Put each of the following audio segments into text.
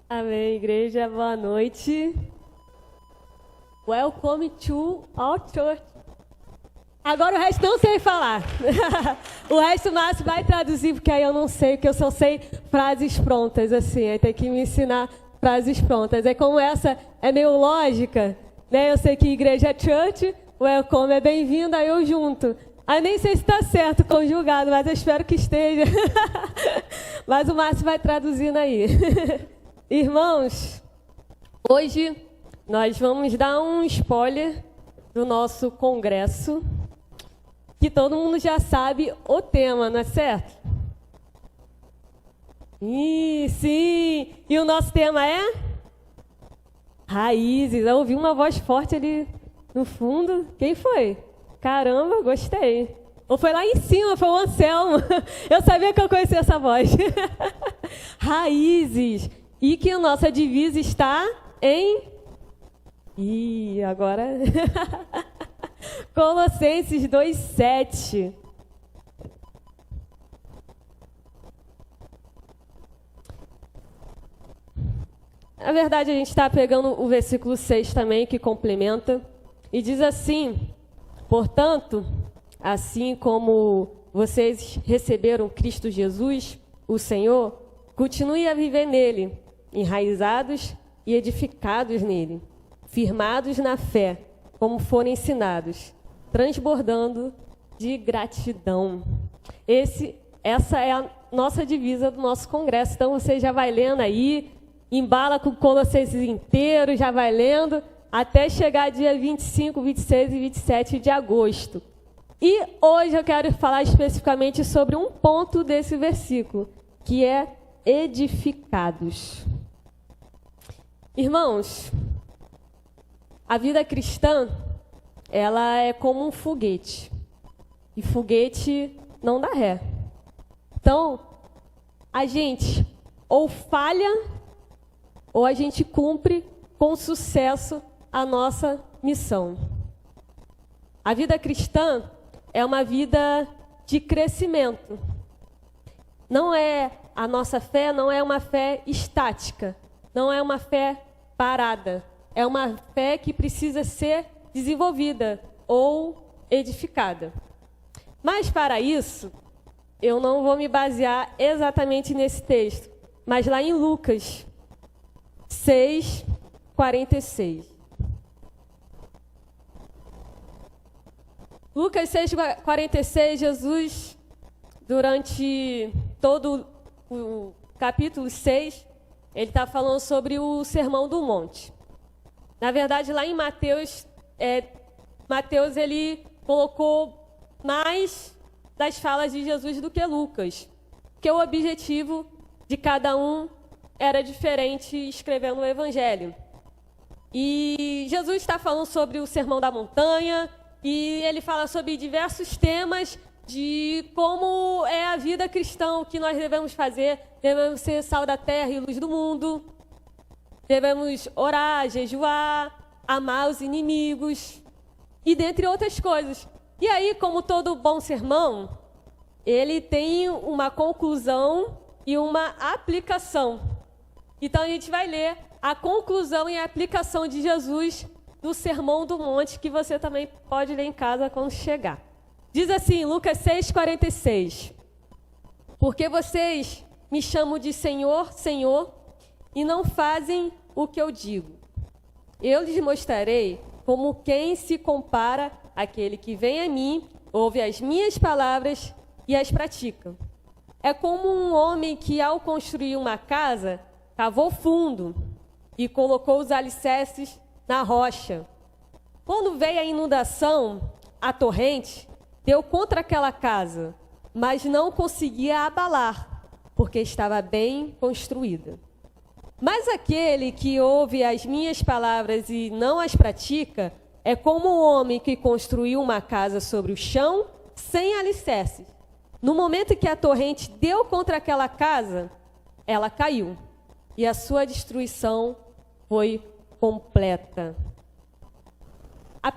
Amém, igreja. Boa noite. Welcome to our church. Agora o resto não sei falar. O resto o Márcio vai traduzir, porque aí eu não sei, porque eu só sei frases prontas, assim. Aí tem que me ensinar frases prontas. Aí como essa é meio lógica, né? Eu sei que igreja é church, welcome é bem-vindo, aí eu junto. Aí nem sei se está certo conjugado, mas eu espero que esteja. Mas o Márcio vai traduzindo aí. Irmãos, hoje nós vamos dar um spoiler do nosso congresso, que todo mundo já sabe o tema, não é certo? Sim! E o nosso tema é? Raízes. Eu ouvi uma voz forte ali no fundo. Quem foi? Caramba, gostei. Ou foi lá em cima, foi o Anselmo. Eu sabia que eu conhecia essa voz. Raízes. E que a nossa divisa está em... Ih, agora... Colossenses 2:7. Na verdade, a gente está pegando o versículo 6 também, que complementa. E diz assim: portanto, assim como vocês receberam Cristo Jesus, o Senhor, continue a viver nele, enraizados e edificados nele, firmados na fé, como forem ensinados, transbordando de gratidão. Essa é a nossa divisa do nosso congresso. Então você já vai lendo aí, embala com o Colossenses inteiro, já vai lendo, até chegar dia 25, 26 e 27 de agosto. E hoje eu quero falar especificamente sobre um ponto desse versículo, que é edificados. Irmãos, a vida cristã, ela é como um foguete. E foguete não dá ré. Então, a gente ou falha, ou a gente cumpre com sucesso a nossa missão. A vida cristã é uma vida de crescimento. A nossa fé não é uma fé estática, não é uma fé parada. É uma fé que precisa ser desenvolvida ou edificada. Mas para isso, eu não vou me basear exatamente nesse texto, mas lá em Lucas 6:46. Lucas 6:46, Jesus, durante todo o capítulo 6, ele está falando sobre o Sermão do Monte. Na verdade, lá em Mateus, Mateus ele colocou mais das falas de Jesus do que Lucas, porque o objetivo de cada um era diferente escrevendo o Evangelho. E Jesus está falando sobre o Sermão da Montanha, e ele fala sobre diversos temas de como é a vida cristã, o que nós devemos fazer. Devemos ser sal da terra e luz do mundo. Devemos orar, jejuar, amar os inimigos, e dentre outras coisas. E aí, como todo bom sermão, ele tem uma conclusão e uma aplicação. Então, a gente vai ler a conclusão e a aplicação de Jesus do Sermão do Monte, que você também pode ler em casa quando chegar. Diz assim, Lucas 6:46. Porque vocês me chamam de Senhor, Senhor, e não fazem o que eu digo. Eu lhes mostrarei como quem se compara àquele que vem a mim, ouve as minhas palavras e as pratica. É como um homem que, ao construir uma casa, cavou fundo e colocou os alicerces na rocha. Quando veio a inundação, a torrente deu contra aquela casa, mas não conseguia abalar, porque estava bem construída. Mas aquele que ouve as minhas palavras e não as pratica, é como um homem que construiu uma casa sobre o chão, sem alicerces. No momento em que a torrente deu contra aquela casa, ela caiu, e a sua destruição foi completa. As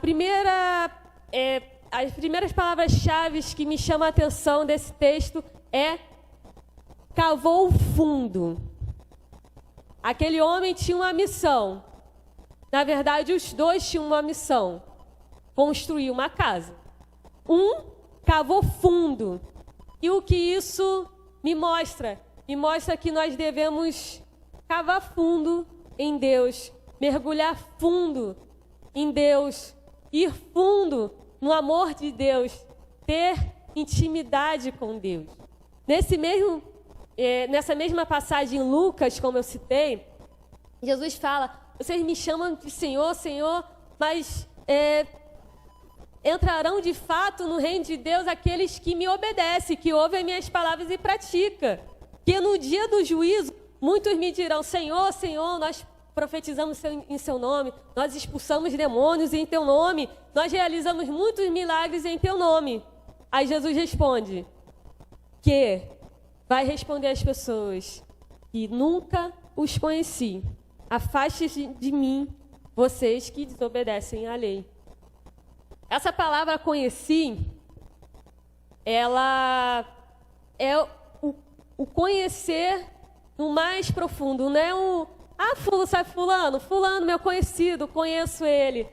primeiras palavras-chave que me chamam a atenção desse texto é cavou fundo. aquele homem tinha uma missão. Na verdade, os dois tinham uma missão: construir uma casa. Um cavou fundo. E o que isso me mostra? Me mostra que nós devemos cavar fundo em Deus, mergulhar fundo em Deus, ir fundo no amor de Deus, ter intimidade com Deus. Nessa mesma passagem em Lucas, como eu citei, Jesus fala: vocês me chamam de Senhor, Senhor, mas entrarão de fato no reino de Deus aqueles que me obedecem, que ouvem minhas palavras e praticam. Que no dia do juízo, muitos me dirão: Senhor, Senhor, nós profetizamos em seu nome, nós expulsamos demônios em teu nome, nós realizamos muitos milagres em teu nome. Aí Jesus responde que vai responder às pessoas: que nunca os conheci. Afaste-se de mim, vocês que desobedecem à lei. Essa palavra conheci, ela é o conhecer no mais profundo, não é fulano, meu conhecido, conheço ele,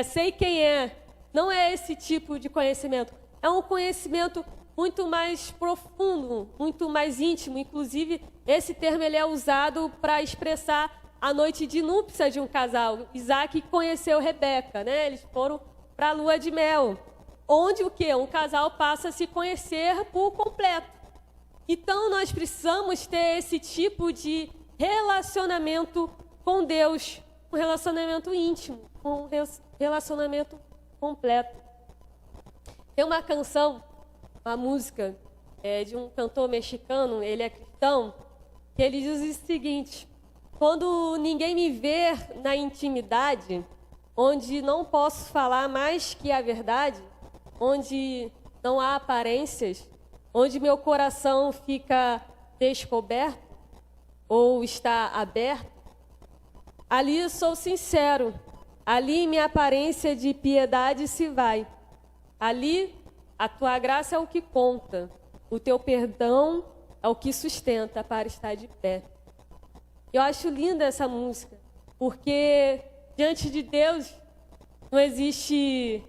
sei quem é. Não é esse tipo de conhecimento. É um conhecimento muito mais profundo, muito mais íntimo. Inclusive, esse termo ele é usado para expressar a noite de núpcias de um casal. Isaac conheceu Rebeca, né? Eles foram para a lua de mel, onde o quê? Um casal passa a se conhecer por completo. Então, nós precisamos ter esse tipo de relacionamento com Deus, um relacionamento íntimo, um relacionamento completo. Tem uma canção, uma música de um cantor mexicano, ele é cristão, que ele diz o seguinte: quando ninguém me vê na intimidade, onde não posso falar mais que a verdade, onde não há aparências, onde meu coração fica descoberto ou está aberto, ali sou sincero, ali minha aparência de piedade se vai. Ali a tua graça é o que conta, o teu perdão é o que sustenta para estar de pé. Eu acho linda essa música, porque diante de Deus não existe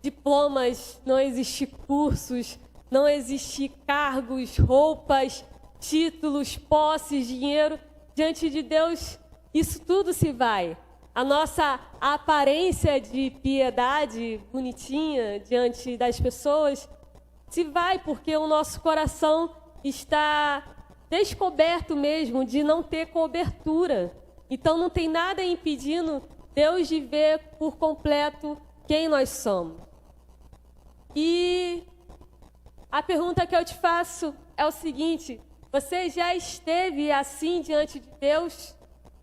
diplomas, não existe cursos, não existe cargos, roupas, títulos, posses, dinheiro. Diante de Deus, isso tudo se vai. A nossa aparência de piedade bonitinha diante das pessoas se vai, porque o nosso coração está descoberto mesmo, de não ter cobertura. Então não tem nada impedindo Deus de ver por completo quem nós somos. E a pergunta que eu te faço é o seguinte: você já esteve assim diante de Deus,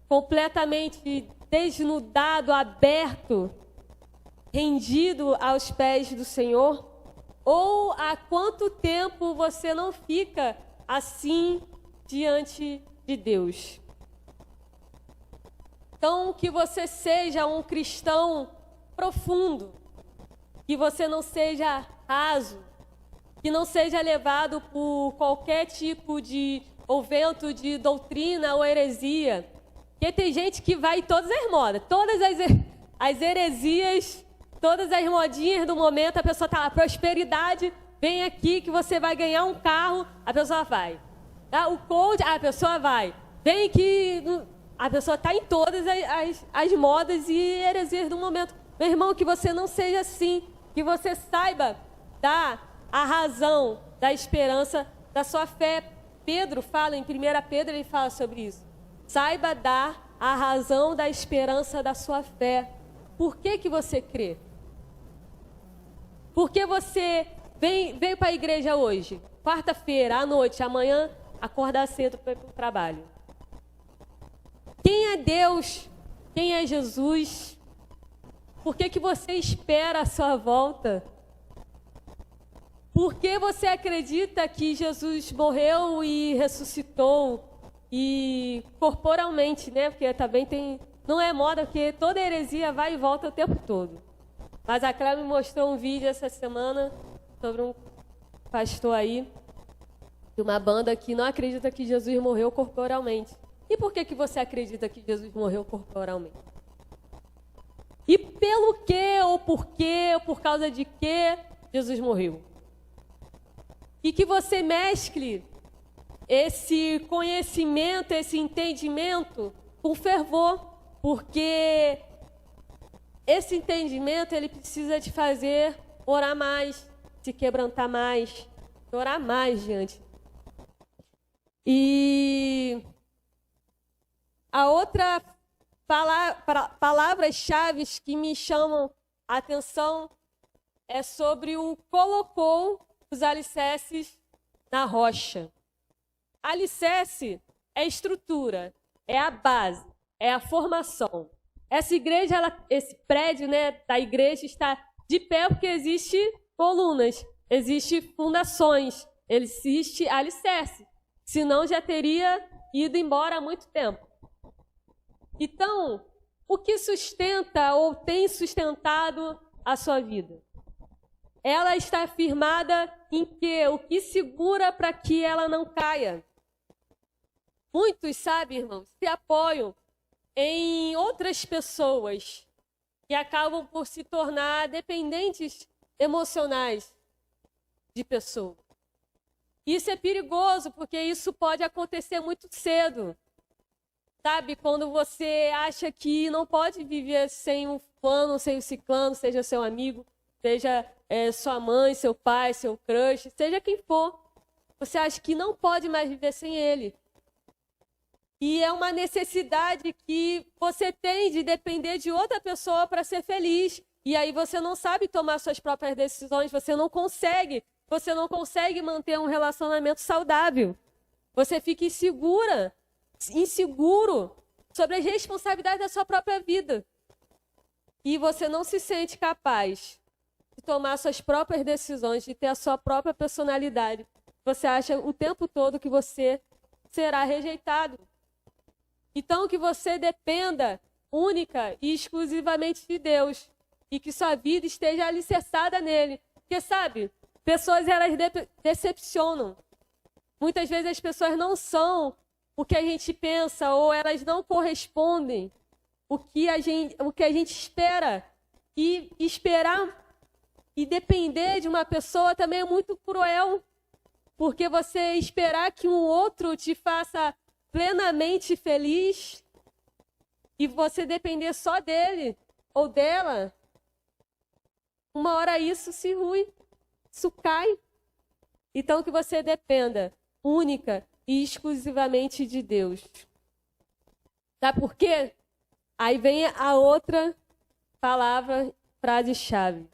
completamente desnudado, aberto, rendido aos pés do Senhor? Ou há quanto tempo você não fica assim diante de Deus? Então, que você seja um cristão profundo, que você não seja raso, que não seja levado por qualquer tipo de ou vento de doutrina ou heresia. Porque tem gente que vai em todas as modas, todas as heresias, todas as modinhas do momento, a pessoa está lá: prosperidade, vem aqui que você vai ganhar um carro, a pessoa vai. O coach, a pessoa vai. Vem aqui, a pessoa está em todas as modas e heresias do momento. Meu irmão, que você não seja assim, que você saiba dar a razão da esperança da sua fé. Pedro fala, em 1 Pedro, ele fala sobre isso. Saiba dar a razão da esperança da sua fé. Por que que você crê? Por que você veio para a igreja hoje? Quarta-feira, à noite, amanhã, acordar cedo para ir para o trabalho. Quem é Deus? Quem é Jesus? Por que que você espera a sua volta? Por que você acredita que Jesus morreu e ressuscitou? E corporalmente, né? Porque também tem... Não é moda, porque toda heresia vai e volta o tempo todo. Mas a Clara me mostrou um vídeo essa semana sobre um pastor aí, de uma banda que não acredita que Jesus morreu corporalmente. E por que você acredita que Jesus morreu corporalmente? E pelo quê, ou por quê, ou por causa de quê Jesus morreu? E que você mescle esse conhecimento, esse entendimento com fervor, porque esse entendimento ele precisa te fazer orar mais, se quebrantar mais, orar mais diante. E a outra palavras-chave que me chamam a atenção é sobre o colocou os alicerces na rocha. Alicerce é estrutura, é a base, é a formação. Essa igreja, esse prédio, né, da igreja está de pé porque existe colunas, existe fundações, existe alicerce. Senão já teria ido embora há muito tempo. Então, o que sustenta ou tem sustentado a sua vida? Ela está firmada em quê? O que segura para que ela não caia? Muitos, sabe, irmãos, se apoiam em outras pessoas que acabam por se tornar dependentes emocionais de pessoas. Isso é perigoso, porque isso pode acontecer muito cedo. Sabe, quando você acha que não pode viver sem um fulano, sem um ciclano, seja seu amigo, seja sua mãe, seu pai, seu crush, seja quem for. Você acha que não pode mais viver sem ele. E é uma necessidade que você tem de depender de outra pessoa para ser feliz. E aí você não sabe tomar suas próprias decisões, você não consegue manter um relacionamento saudável. Você fica inseguro sobre as responsabilidades da sua própria vida. E você não se sente capaz de tomar suas próprias decisões, de ter a sua própria personalidade. Você acha o tempo todo que você será rejeitado. Então, que você dependa única e exclusivamente de Deus. E que sua vida esteja alicerçada nele. Porque, sabe, pessoas elas decepcionam. Muitas vezes as pessoas não são o que a gente pensa, ou elas não correspondem o que a gente espera. E esperar e depender de uma pessoa também é muito cruel. Porque você esperar que um outro te faça plenamente feliz e você depender só dele ou dela, uma hora isso se rui, isso cai. Então que você dependa única e exclusivamente de Deus. Sabe por quê? Aí vem a outra palavra, frase-chave.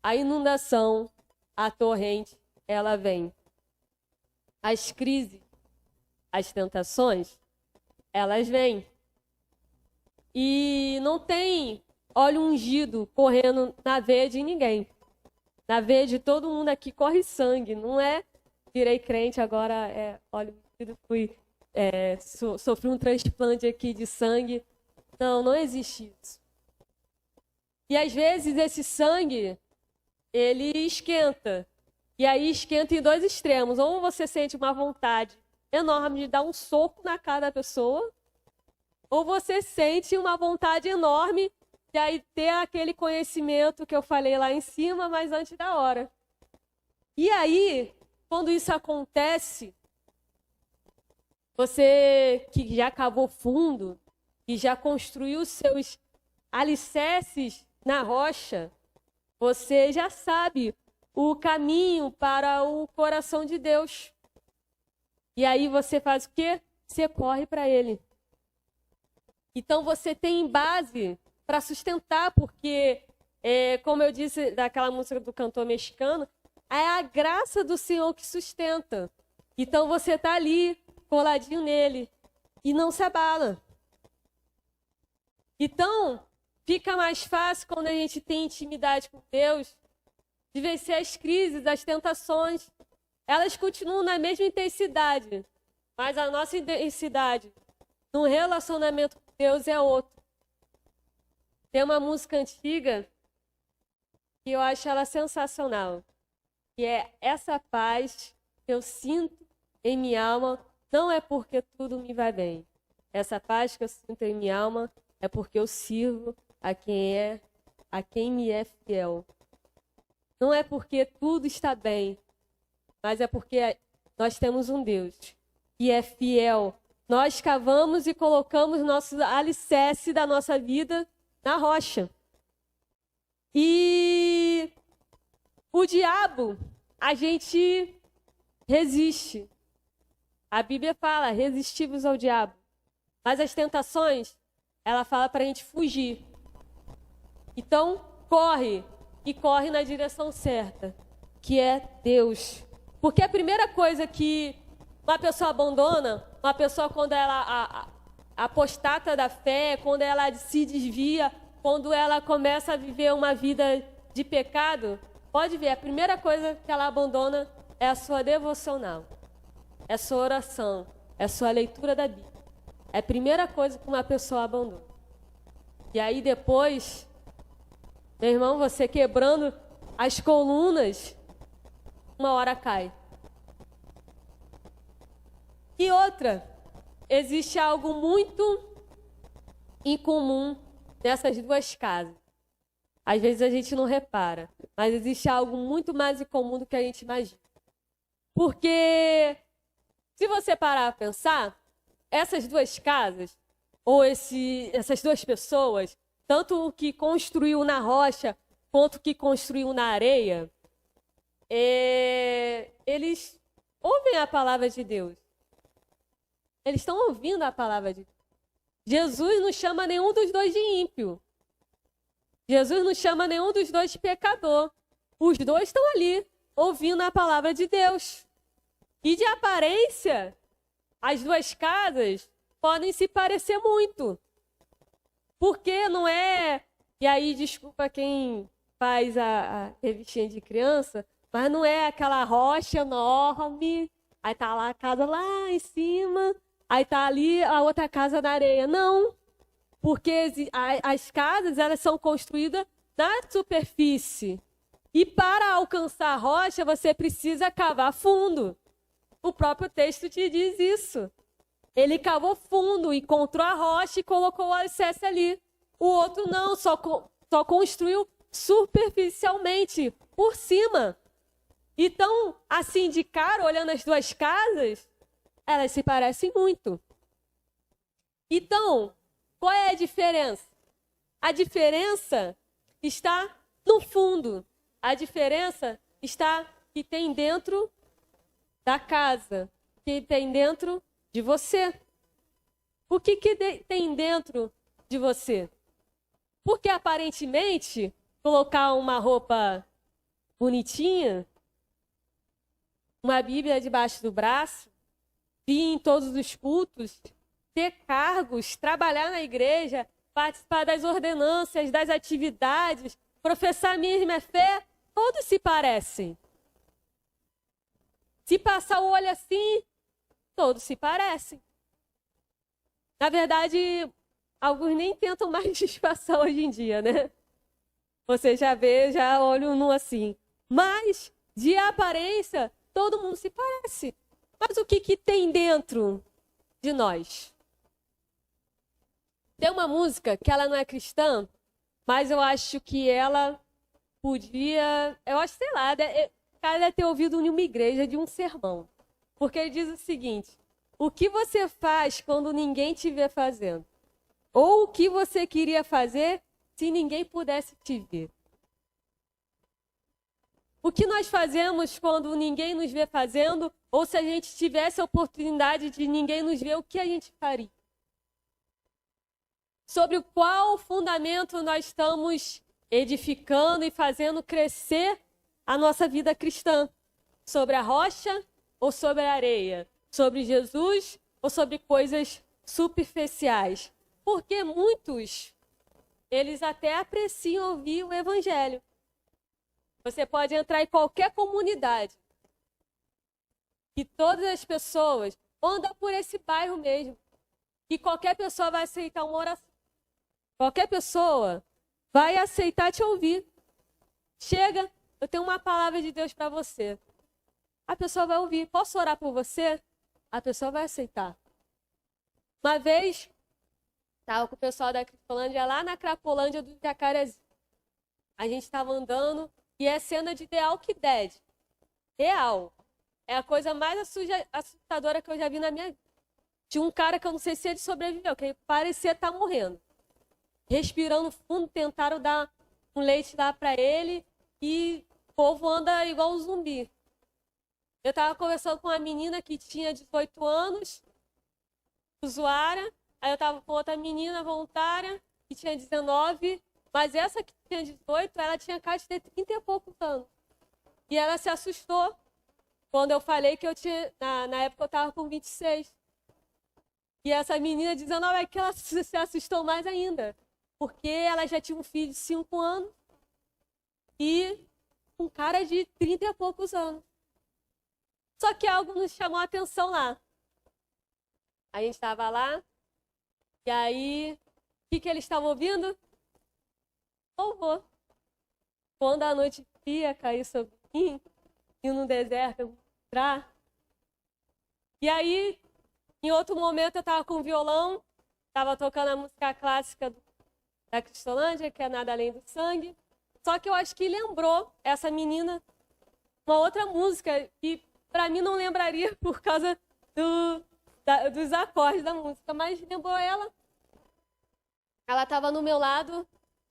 A inundação, a torrente, ela vem. As crises, as tentações, elas vêm. E não tem óleo ungido correndo na veia de ninguém. Na veia de todo mundo aqui corre sangue. Não é virei crente, agora é óleo ungido, sofri um transplante aqui de sangue. Não, não existe isso. E às vezes esse sangue, ele esquenta. E aí esquenta em dois extremos. Ou você sente uma vontade enorme de dar um soco na cara da pessoa, ou você sente uma vontade enorme de aí ter aquele conhecimento que eu falei lá em cima, mas antes da hora. E aí, quando isso acontece, você que já cavou fundo, que já construiu seus alicerces na rocha, você já sabe o caminho para o coração de Deus. E aí você faz o quê? Você corre para ele. Então você tem base para sustentar, porque, como eu disse daquela música do cantor mexicano, é a graça do Senhor que sustenta. Então você está ali, coladinho nele, e não se abala. Então, fica mais fácil quando a gente tem intimidade com Deus, de vencer as crises, as tentações. Elas continuam na mesma intensidade, mas a nossa intensidade no relacionamento com Deus é outra. Tem uma música antiga que eu acho ela sensacional, que é essa paz que eu sinto em minha alma, não é porque tudo me vai bem, essa paz que eu sinto em minha alma é porque eu sirvo a quem me é fiel. Não é porque tudo está bem, mas é porque nós temos um Deus que é fiel. Nós cavamos e colocamos nosso alicerce da nossa vida na rocha. E o diabo, a gente resiste. A Bíblia fala, resistivos ao diabo. Mas as tentações, ela fala para a gente fugir. Então, corre. E corre na direção certa, que é Deus. Porque a primeira coisa que uma pessoa abandona, uma pessoa quando ela apostata da fé, quando ela se desvia, quando ela começa a viver uma vida de pecado, pode ver, a primeira coisa que ela abandona é a sua devocional, é a sua oração, é a sua leitura da Bíblia. É a primeira coisa que uma pessoa abandona. E aí depois, meu irmão, você quebrando as colunas, uma hora cai. E outra, existe algo muito incomum nessas duas casas. Às vezes a gente não repara, mas existe algo muito mais incomum do que a gente imagina. Porque, se você parar a pensar, essas duas casas, ou essas duas pessoas, tanto o que construiu na rocha, quanto o que construiu na areia, eles ouvem a palavra de Deus. Eles estão ouvindo a palavra de Deus. Jesus não chama nenhum dos dois de ímpio. Jesus não chama nenhum dos dois de pecador. Os dois estão ali, ouvindo a palavra de Deus. E de aparência, as duas casas podem se parecer muito. Porque não é... E aí, desculpa quem faz a revistinha de criança, mas não é aquela rocha enorme, aí tá lá a casa lá em cima, aí tá ali a outra casa na areia. Não, porque as casas, elas são construídas na superfície. E para alcançar a rocha, você precisa cavar fundo. O próprio texto te diz isso. Ele cavou fundo, encontrou a rocha e colocou o alicerce ali. O outro não, só construiu superficialmente, por cima. Então, assim de cara, olhando as duas casas, elas se parecem muito. Então, qual é a diferença? A diferença está no fundo. A diferença está que tem dentro da casa, que tem dentro de você. O que tem dentro de você? Porque aparentemente, colocar uma roupa bonitinha, uma Bíblia debaixo do braço, vir em todos os cultos, ter cargos, trabalhar na igreja, participar das ordenanças, das atividades, professar a mesma fé, todos se parecem. Se passar o olho assim, todos se parecem. Na verdade, alguns nem tentam mais disfarçar hoje em dia, né? Você já vê, já olha um assim. Mas, de aparência, todo mundo se parece. Mas o que tem dentro de nós? Tem uma música que ela não é cristã, mas eu acho que ela podia... Eu acho, sei lá, o cara deve ter ouvido em uma igreja de um sermão. Porque ele diz o seguinte: o que você faz quando ninguém te vê fazendo? Ou o que você queria fazer se ninguém pudesse te ver? O que nós fazemos quando ninguém nos vê fazendo, ou se a gente tivesse a oportunidade de ninguém nos ver, o que a gente faria? Sobre qual fundamento nós estamos edificando e fazendo crescer a nossa vida cristã? Sobre a rocha ou sobre a areia? Sobre Jesus ou sobre coisas superficiais? Porque muitos, eles até apreciam ouvir o evangelho. Você pode entrar em qualquer comunidade e todas as pessoas andam por esse bairro mesmo. E qualquer pessoa vai aceitar uma oração. Qualquer pessoa vai aceitar te ouvir. Chega, eu tenho uma palavra de Deus para você. A pessoa vai ouvir. Posso orar por você? A pessoa vai aceitar. Uma vez, estava com o pessoal da Cristolândia lá na Cracolândia do Jacarezinho. A gente estava andando e é cena de The Walking Dead. Real. É a coisa mais assustadora que eu já vi na minha vida. Tinha um cara que eu não sei se ele sobreviveu, que ele parecia estar morrendo. Respirando fundo, tentaram dar um leite lá para ele e o povo anda igual um zumbi. Eu estava conversando com uma menina que tinha 18 anos, usuária. Aí eu estava com outra menina voluntária, que tinha 19. Mas essa que tinha 18, ela tinha cara de ter 30 e poucos anos. E ela se assustou quando eu falei que eu tinha... Na época eu estava com 26. E essa menina de 19 é que ela se assustou mais ainda. Porque ela já tinha um filho de 5 anos e um cara de 30 e poucos anos. Só que algo nos chamou a atenção lá. A gente estava lá, e aí, o que eles estavam ouvindo? Louvor. Quando a noite fria caiu sobre mim, e no deserto eu entrar. E aí, em outro momento, eu estava com o violão, estava tocando a música clássica da Cristolândia, que é Nada Além do Sangue. Só que eu acho que lembrou essa menina uma outra música que para mim não lembraria por causa dos acordes da música, mas lembrou ela. Ela estava no meu lado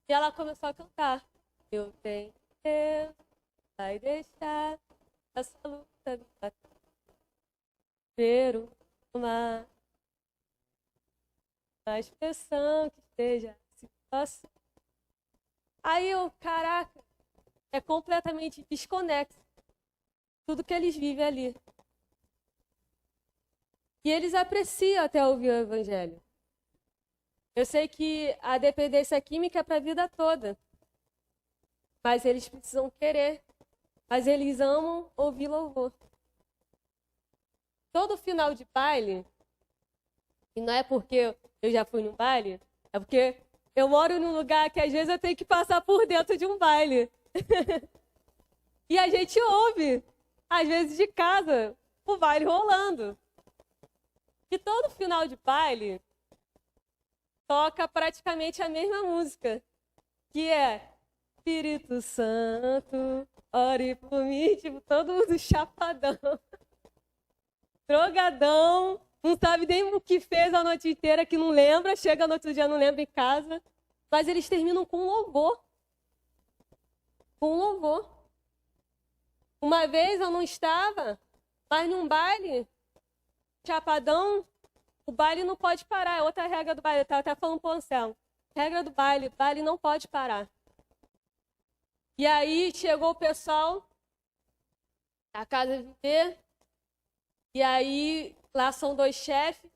e ela começou a cantar. Eu tenho Deus, vai deixar essa luta me bater. Ver o mar, a expressão que esteja a situação. Aí eu, caraca, é completamente desconexo tudo que eles vivem ali. E eles apreciam até ouvir o evangelho. Eu sei que a dependência química é para a vida toda. Mas eles precisam querer. Mas eles amam ouvir louvor. Todo final de baile, e não é porque eu já fui num baile, é porque eu moro num lugar que às vezes eu tenho que passar por dentro de um baile. E a gente ouve, às vezes de casa, o baile rolando. E todo final de baile toca praticamente a mesma música, que é Espírito Santo, ore por mim, tipo, todo mundo chapadão, drogadão, não sabe nem o que fez a noite inteira, que não lembra, chega no outro dia não lembra em casa, mas eles terminam com louvor. Com louvor. Uma vez eu não estava, mas num baile, chapadão, o baile não pode parar. É outra regra do baile. Eu estava até falando para o Anselmo. Regra do baile não pode parar. E aí chegou o pessoal da Casa Viver, e aí lá são 2 chefes,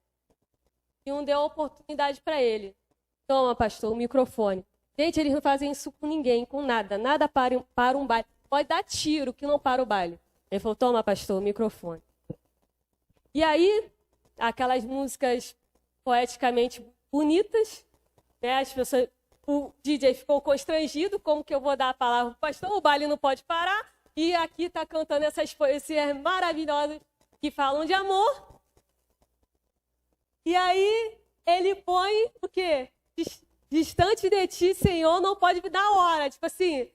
e um deu a oportunidade para ele. Toma, pastor, o microfone. Gente, eles não fazem isso com ninguém, com nada. Nada para um baile. Pode dar tiro que não para o baile. Ele falou, toma, pastor, o microfone. E aí, aquelas músicas poeticamente bonitas, né? As pessoas, o DJ ficou constrangido, como que eu vou dar a palavra para o pastor? O baile não pode parar. E aqui está cantando essas poesias maravilhosas que falam de amor. E aí, ele põe o quê? Distante de ti, Senhor, não pode vir na hora. Tipo assim,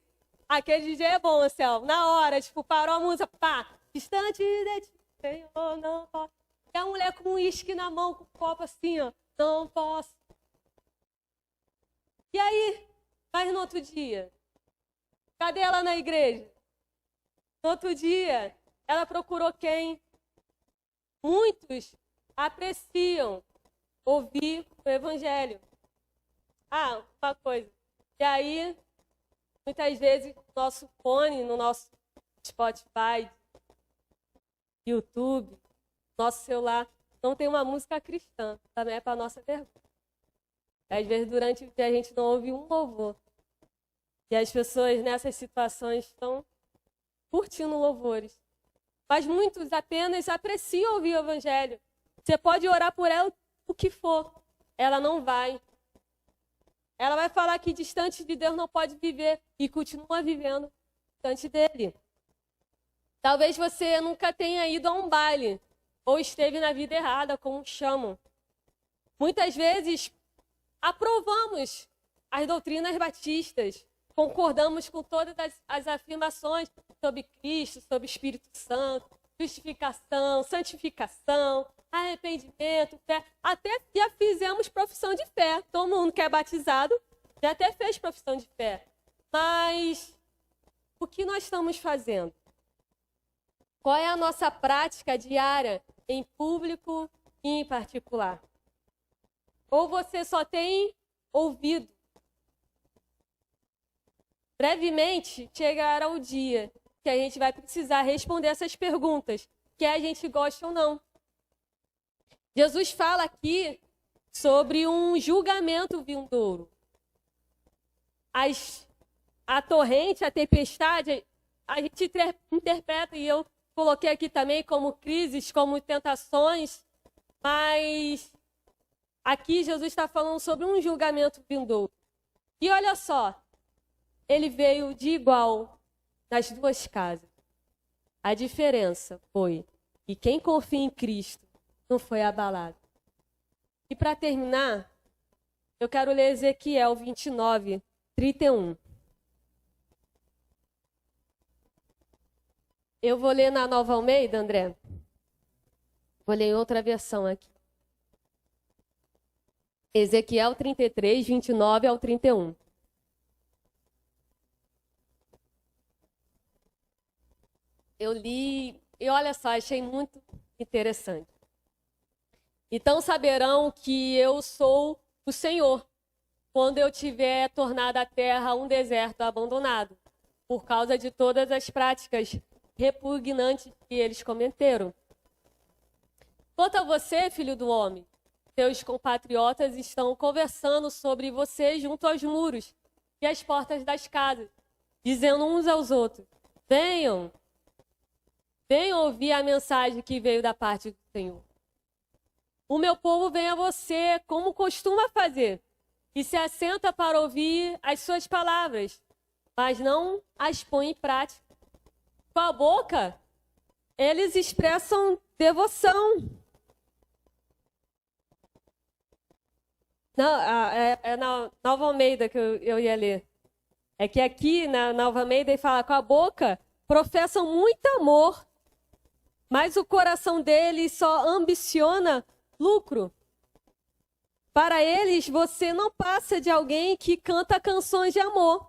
aquele DJ é bom, Anselmo. Na hora, tipo, parou a música, pá. Distante de ti, Senhor, não pode. E a mulher com um uísque na mão, com um copo assim, ó. Não posso. E aí, mas no outro dia? Cadê ela na igreja? No outro dia, ela procurou quem? Muitos apreciam ouvir o evangelho. Ah, uma coisa. E aí, muitas vezes, no nosso fone, no nosso Spotify, YouTube, nosso celular, não tem uma música cristã. Também é para nossa vergonha. Às vezes, durante o dia, a gente não ouve um louvor. E as pessoas, nessas situações, estão curtindo louvores. Mas muitos apenas apreciam ouvir o evangelho. Você pode orar por ela o que for. Ela não vai. Ela vai falar que distante de Deus não pode viver e continua vivendo distante dele. Talvez você nunca tenha ido a um baile ou esteve na vida errada, como chamam. Muitas vezes aprovamos as doutrinas batistas, concordamos com todas as afirmações sobre Cristo, sobre o Espírito Santo, justificação, santificação, arrependimento, fé. Até já fizemos profissão de fé. Todo mundo que é batizado já até fez profissão de fé. Mas o que nós estamos fazendo? Qual é a nossa prática diária, em público e em particular? Ou você só tem ouvido? Brevemente chegará o dia que a gente vai precisar responder essas perguntas, quer a gente goste ou não. Jesus fala aqui sobre um julgamento vindouro. A torrente, a tempestade, a gente interpreta, e eu coloquei aqui também como crises, como tentações, mas aqui Jesus está falando sobre um julgamento vindouro. E olha só, ele veio de igual nas duas casas. A diferença foi que quem confia em Cristo não foi abalado. E para terminar, eu quero ler Ezequiel 29, 31. Eu vou ler na Nova Almeida, André. Vou ler em outra versão aqui. Ezequiel 33, 29 ao 31. Eu li e olha só, achei muito interessante. Então saberão que eu sou o Senhor, quando eu tiver tornado a terra um deserto abandonado, por causa de todas as práticas repugnantes que eles cometeram. Quanto a você, filho do homem, seus compatriotas estão conversando sobre você junto aos muros e às portas das casas, dizendo uns aos outros: venham ouvir a mensagem que veio da parte do Senhor. O meu povo vem a você como costuma fazer e se assenta para ouvir as suas palavras, mas não as põe em prática. Com a boca, eles expressam devoção. Não, é na Nova Almeida que eu ia ler. É que aqui na Nova Almeida ele fala: com a boca professam muito amor, mas o coração deles só ambiciona lucro. Para eles, você não passa de alguém que canta canções de amor,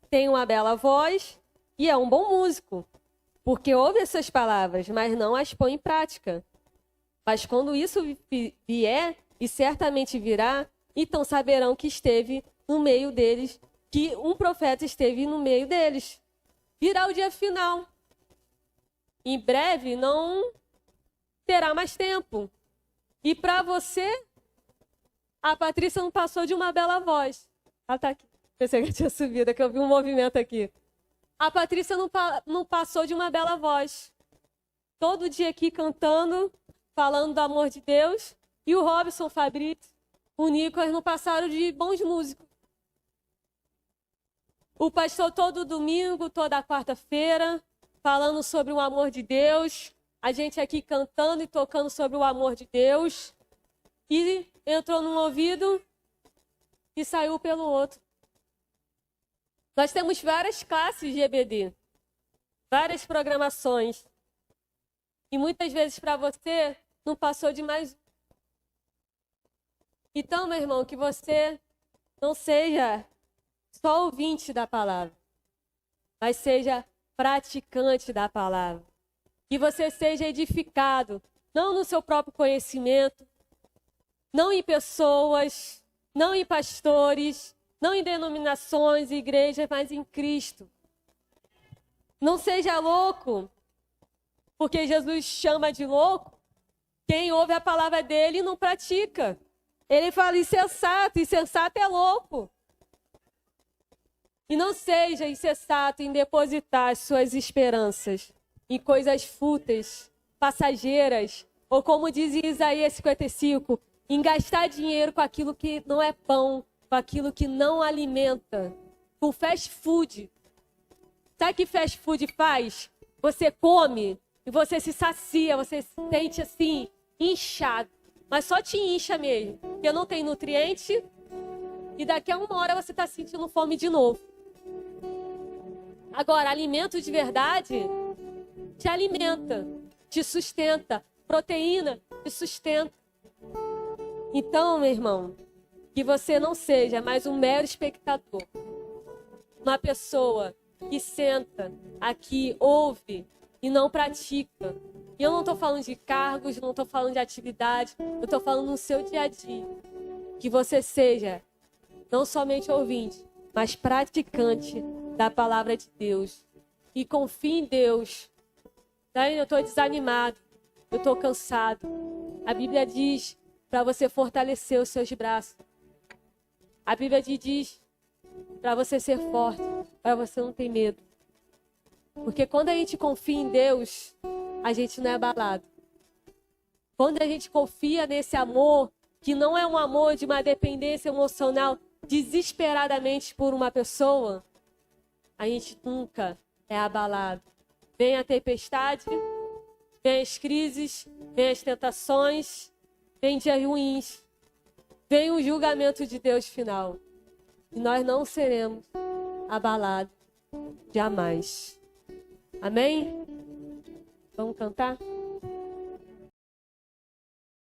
tem uma bela voz e é um bom músico, porque ouve essas palavras, mas não as põe em prática. Mas quando isso vier, e certamente virá, então saberão que esteve no meio deles, que um profeta esteve no meio deles. Virá o dia final. Em breve não terá mais tempo. E para você, a Patrícia não passou de uma bela voz. Ela está aqui. Pensei que eu tinha subido, é que eu vi um movimento aqui. A Patrícia não passou de uma bela voz. Todo dia aqui cantando, falando do amor de Deus. E o Robson, o Fabrício, o Nicolas não passaram de bons músicos. O pastor todo domingo, toda quarta-feira, falando sobre o amor de Deus. A gente aqui cantando e tocando sobre o amor de Deus. E entrou num ouvido e saiu pelo outro. Nós temos várias classes de EBD, várias programações. E muitas vezes para você não passou de mais um. Então, meu irmão, que você não seja só ouvinte da palavra, mas seja praticante da palavra. Que você seja edificado, não no seu próprio conhecimento, não em pessoas, não em pastores, não em denominações, igrejas, mas em Cristo. Não seja louco, porque Jesus chama de louco quem ouve a palavra dele e não pratica. Ele fala insensato, insensato é louco. E não seja insensato em depositar as suas esperanças em coisas fúteis, passageiras, ou como diz em Isaías 55, em gastar dinheiro com aquilo que não é pão, com aquilo que não alimenta, com fast food. Sabe o que fast food faz? Você come e você se sacia, você se sente assim, inchado. mas só te incha mesmo, porque não tem nutriente e daqui a 1 hora você está sentindo fome de novo. Agora, alimento de verdade te alimenta, te sustenta. Proteína te sustenta. Então, meu irmão, que você não seja mais um mero espectador. Uma pessoa que senta aqui, ouve e não pratica. E eu não estou falando de cargos, não estou falando de atividade, eu estou falando no seu dia a dia. Que você seja não somente ouvinte, mas praticante da palavra de Deus. E confie em Deus. Eu estou desanimado, eu estou cansado. A Bíblia diz para você fortalecer os seus braços. A Bíblia diz para você ser forte, para você não ter medo. Porque quando a gente confia em Deus, a gente não é abalado. Quando a gente confia nesse amor, que não é um amor de uma dependência emocional desesperadamente por uma pessoa, a gente nunca é abalado. Vem a tempestade, vem as crises, vem as tentações, vem dias ruins, vem o julgamento de Deus final. E nós não seremos abalados jamais. Amém? Vamos cantar?